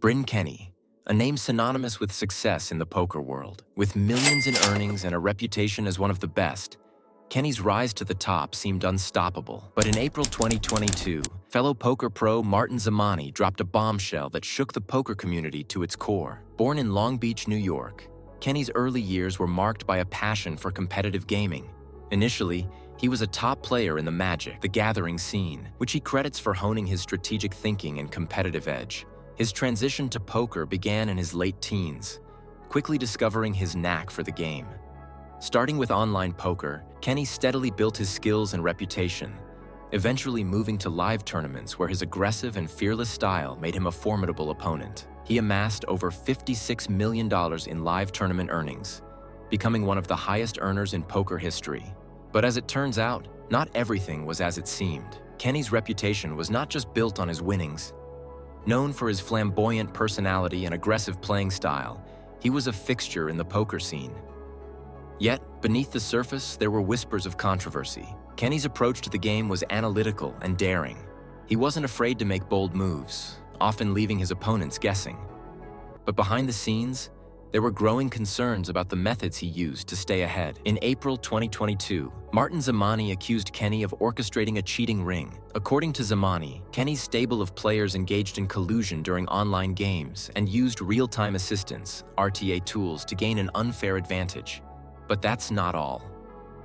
Bryn Kenney, a name synonymous with success in the poker world. With millions in earnings and a reputation as one of the best, Kenney's rise to the top seemed unstoppable. But in April 2022, fellow poker pro Martin Zamani dropped a bombshell that shook the poker community to its core. Born in Long Beach, New York, Kenney's early years were marked by a passion for competitive gaming. Initially, he was a top player in the Magic: The Gathering scene, which he credits for honing his strategic thinking and competitive edge. His transition to poker began in his late teens, quickly discovering his knack for the game. Starting with online poker, Kenney steadily built his skills and reputation, eventually moving to live tournaments where his aggressive and fearless style made him a formidable opponent. He amassed over $56 million in live tournament earnings, becoming one of the highest earners in poker history. But as it turns out, not everything was as it seemed. Kenney's reputation was not just built on his winnings. Known for his flamboyant personality and aggressive playing style, he was a fixture in the poker scene. Yet, beneath the surface, there were whispers of controversy. Kenney's approach to the game was analytical and daring. He wasn't afraid to make bold moves, often leaving his opponents guessing. But behind the scenes, there were growing concerns about the methods he used to stay ahead. In April 2022, Martin Zamani accused Kenney of orchestrating a cheating ring. According to Zamani, Kenney's stable of players engaged in collusion during online games and used real-time assistance, RTA tools, to gain an unfair advantage. But that's not all.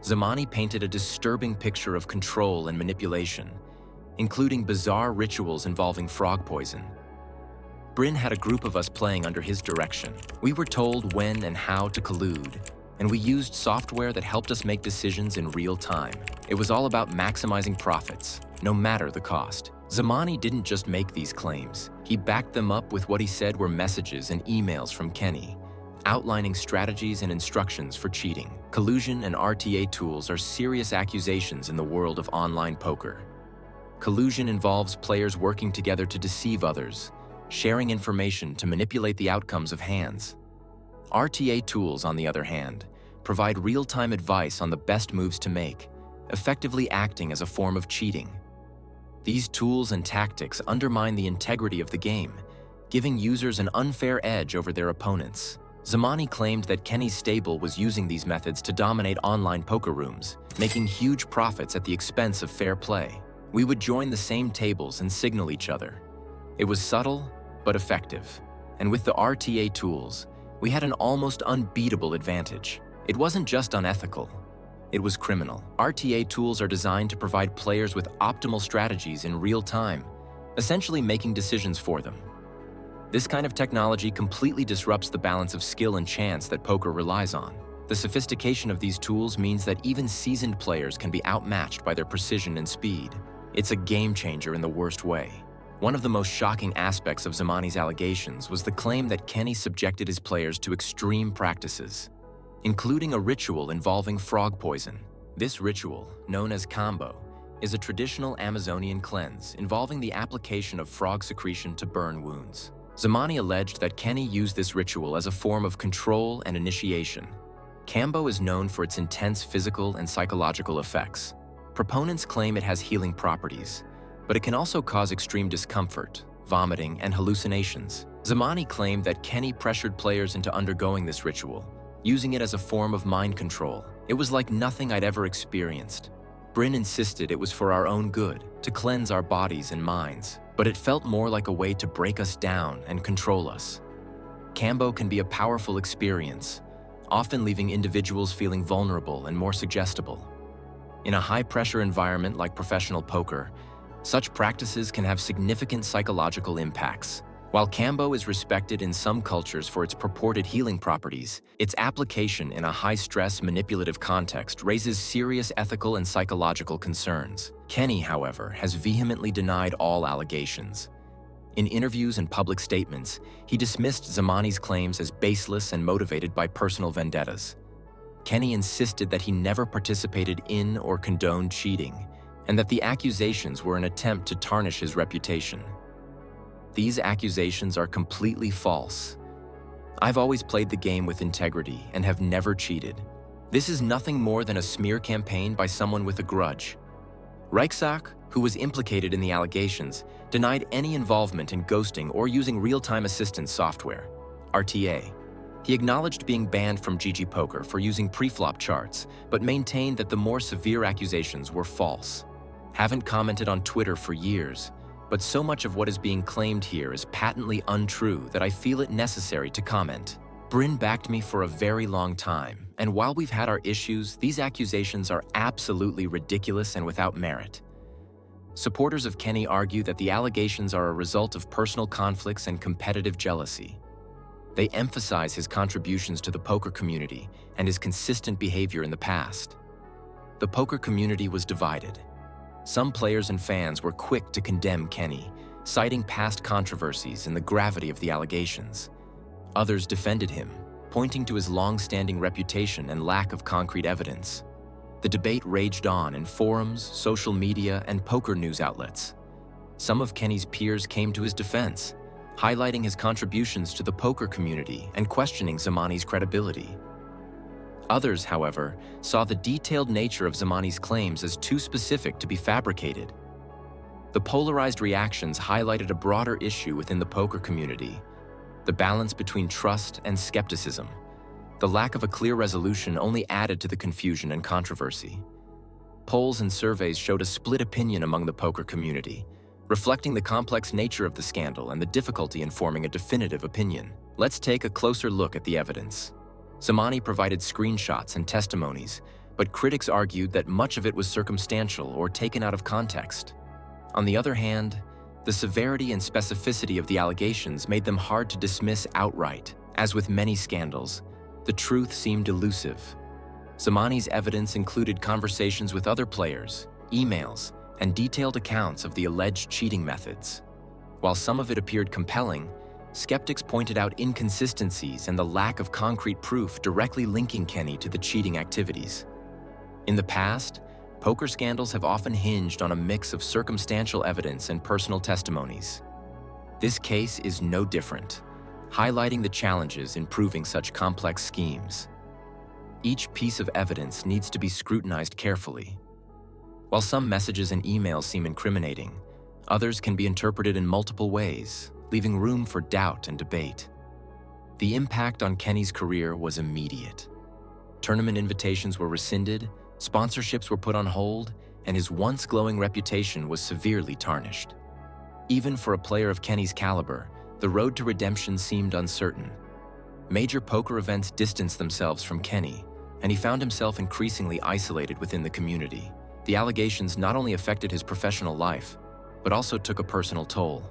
Zamani painted a disturbing picture of control and manipulation, including bizarre rituals involving frog poison. Bryn had a group of us playing under his direction. We were told when and how to collude, and we used software that helped us make decisions in real time. It was all about maximizing profits, no matter the cost. Zamani didn't just make these claims. He backed them up with what he said were messages and emails from Kenney, outlining strategies and instructions for cheating. Collusion and RTA tools are serious accusations in the world of online poker. Collusion involves players working together to deceive others, sharing information to manipulate the outcomes of hands. RTA tools, on the other hand, provide real-time advice on the best moves to make, effectively acting as a form of cheating. These tools and tactics undermine the integrity of the game, giving users an unfair edge over their opponents. Zamani claimed that Kenney's stable was using these methods to dominate online poker rooms, making huge profits at the expense of fair play. We would join the same tables and signal each other. It was subtle, but effective. And with the RTA tools, we had an almost unbeatable advantage. It wasn't just unethical, it was criminal. RTA tools are designed to provide players with optimal strategies in real time, essentially making decisions for them. This kind of technology completely disrupts the balance of skill and chance that poker relies on. The sophistication of these tools means that even seasoned players can be outmatched by their precision and speed. It's a game changer in the worst way. One of the most shocking aspects of Zamani's allegations was the claim that Kenney subjected his players to extreme practices, including a ritual involving frog poison. This ritual, known as combo, is a traditional Amazonian cleanse involving the application of frog secretion to burn wounds. Zamani alleged that Kenney used this ritual as a form of control and initiation. Kambo is known for its intense physical and psychological effects. Proponents claim it has healing properties, but it can also cause extreme discomfort, vomiting, and hallucinations. Zamani claimed that Kenney pressured players into undergoing this ritual, using it as a form of mind control. It was like nothing I'd ever experienced. Bryn insisted it was for our own good, to cleanse our bodies and minds, but it felt more like a way to break us down and control us. Kambo can be a powerful experience, often leaving individuals feeling vulnerable and more suggestible. In a high-pressure environment like professional poker, such practices can have significant psychological impacts. While Kambo is respected in some cultures for its purported healing properties, its application in a high-stress, manipulative context raises serious ethical and psychological concerns. Kenney, however, has vehemently denied all allegations. In interviews and public statements, he dismissed Zamani's claims as baseless and motivated by personal vendettas. Kenney insisted that he never participated in or condoned cheating, and that the accusations were an attempt to tarnish his reputation. These accusations are completely false. I've always played the game with integrity and have never cheated. This is nothing more than a smear campaign by someone with a grudge. Reichsach who was implicated in the allegations, denied any involvement in ghosting or using real-time assistance software, RTA. He acknowledged being banned from GG Poker for using preflop charts, but maintained that the more severe accusations were false. Haven't commented on Twitter for years, but so much of what is being claimed here is patently untrue that I feel it necessary to comment. Bryn backed me for a very long time, and while we've had our issues, these accusations are absolutely ridiculous and without merit. Supporters of Kenney argue that the allegations are a result of personal conflicts and competitive jealousy. They emphasize his contributions to the poker community and his consistent behavior in the past. The poker community was divided. Some players and fans were quick to condemn Kenney, citing past controversies and the gravity of the allegations. Others defended him, pointing to his long-standing reputation and lack of concrete evidence. The debate raged on in forums, social media, and poker news outlets. Some of Kenney's peers came to his defense, highlighting his contributions to the poker community and questioning Zamani's credibility. Others, however, saw the detailed nature of Zamani's claims as too specific to be fabricated. The polarized reactions highlighted a broader issue within the poker community: the balance between trust and skepticism. The lack of a clear resolution only added to the confusion and controversy. Polls and surveys showed a split opinion among the poker community, reflecting the complex nature of the scandal and the difficulty in forming a definitive opinion. Let's take a closer look at the evidence. Zamani provided screenshots and testimonies, but critics argued that much of it was circumstantial or taken out of context. On the other hand, the severity and specificity of the allegations made them hard to dismiss outright. As with many scandals, the truth seemed elusive. Zamani's evidence included conversations with other players, emails, and detailed accounts of the alleged cheating methods. While some of it appeared compelling, skeptics pointed out inconsistencies and the lack of concrete proof directly linking Kenney to the cheating activities. In the past, poker scandals have often hinged on a mix of circumstantial evidence and personal testimonies. This case is no different, highlighting the challenges in proving such complex schemes. Each piece of evidence needs to be scrutinized carefully. While some messages and emails seem incriminating, others can be interpreted in multiple ways, leaving room for doubt and debate. The impact on Kenney's career was immediate. Tournament invitations were rescinded, sponsorships were put on hold, and his once glowing reputation was severely tarnished. Even for a player of Kenney's caliber, the road to redemption seemed uncertain. Major poker events distanced themselves from Kenney, and he found himself increasingly isolated within the community. The allegations not only affected his professional life, but also took a personal toll.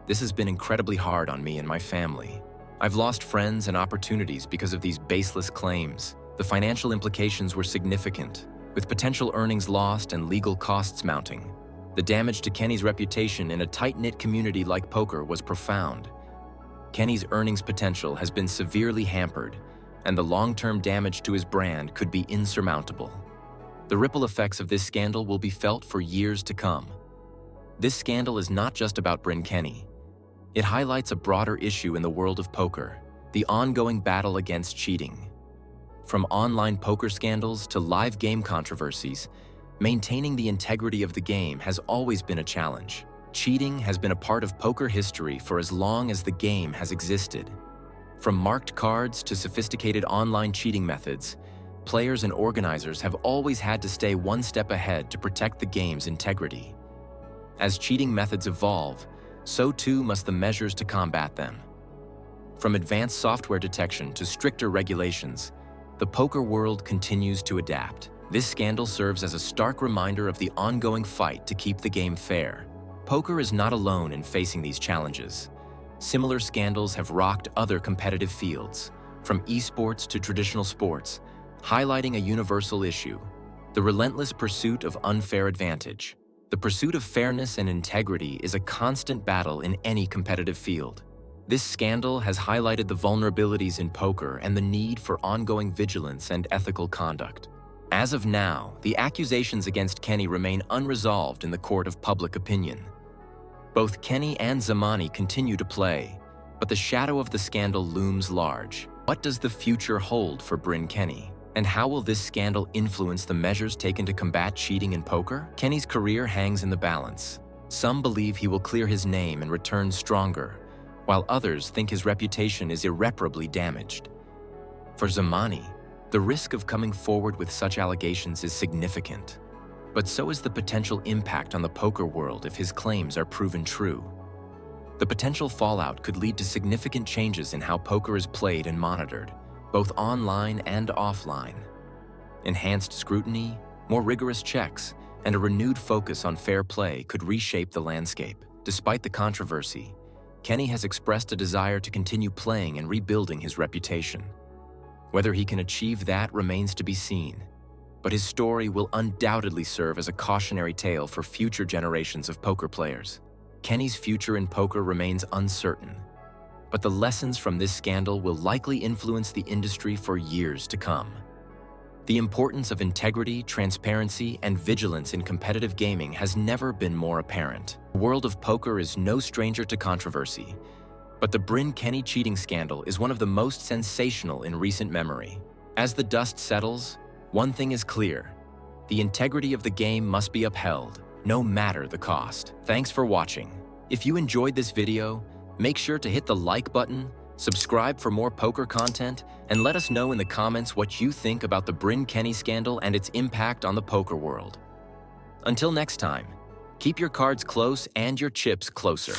This has been incredibly hard on me and my family. I've lost friends and opportunities because of these baseless claims. The financial implications were significant, with potential earnings lost and legal costs mounting. The damage to Kenney's reputation in a tight-knit community like poker was profound. Kenney's earnings potential has been severely hampered, and the long-term damage to his brand could be insurmountable. The ripple effects of this scandal will be felt for years to come. This scandal is not just about Bryn Kenney. It highlights a broader issue in the world of poker: the ongoing battle against cheating. From online poker scandals to live game controversies, maintaining the integrity of the game has always been a challenge. Cheating has been a part of poker history for as long as the game has existed. From marked cards to sophisticated online cheating methods, players and organizers have always had to stay one step ahead to protect the game's integrity. As cheating methods evolve, so too must the measures to combat them. From advanced software detection to stricter regulations, the poker world continues to adapt. This scandal serves as a stark reminder of the ongoing fight to keep the game fair. Poker is not alone in facing these challenges. Similar scandals have rocked other competitive fields, from esports to traditional sports, highlighting a universal issue: the relentless pursuit of unfair advantage. The pursuit of fairness and integrity is a constant battle in any competitive field. This scandal has highlighted the vulnerabilities in poker and the need for ongoing vigilance and ethical conduct. As of now, the accusations against Kenney remain unresolved in the court of public opinion. Both Kenney and Zamani continue to play, but the shadow of the scandal looms large. What does the future hold for Bryn Kenney? And how will this scandal influence the measures taken to combat cheating in poker? Kenny's career hangs in the balance. Some believe he will clear his name and return stronger, while others think his reputation is irreparably damaged. For Zamani, the risk of coming forward with such allegations is significant, but so is the potential impact on the poker world if his claims are proven true. The potential fallout could lead to significant changes in how poker is played and monitored, both online and offline. Enhanced scrutiny, more rigorous checks, and a renewed focus on fair play could reshape the landscape. Despite the controversy, Kenny has expressed a desire to continue playing and rebuilding his reputation. Whether he can achieve that remains to be seen, but his story will undoubtedly serve as a cautionary tale for future generations of poker players. Kenny's future in poker remains uncertain, but the lessons from this scandal will likely influence the industry for years to come. The importance of integrity, transparency, and vigilance in competitive gaming has never been more apparent. The world of poker is no stranger to controversy, but the Bryn Kenney cheating scandal is one of the most sensational in recent memory. As the dust settles, one thing is clear: the integrity of the game must be upheld, no matter the cost. Thanks for watching. If you enjoyed this video, make sure to hit the like button, subscribe for more poker content, and let us know in the comments what you think about the Bryn Kenney scandal and its impact on the poker world. Until next time, keep your cards close and your chips closer.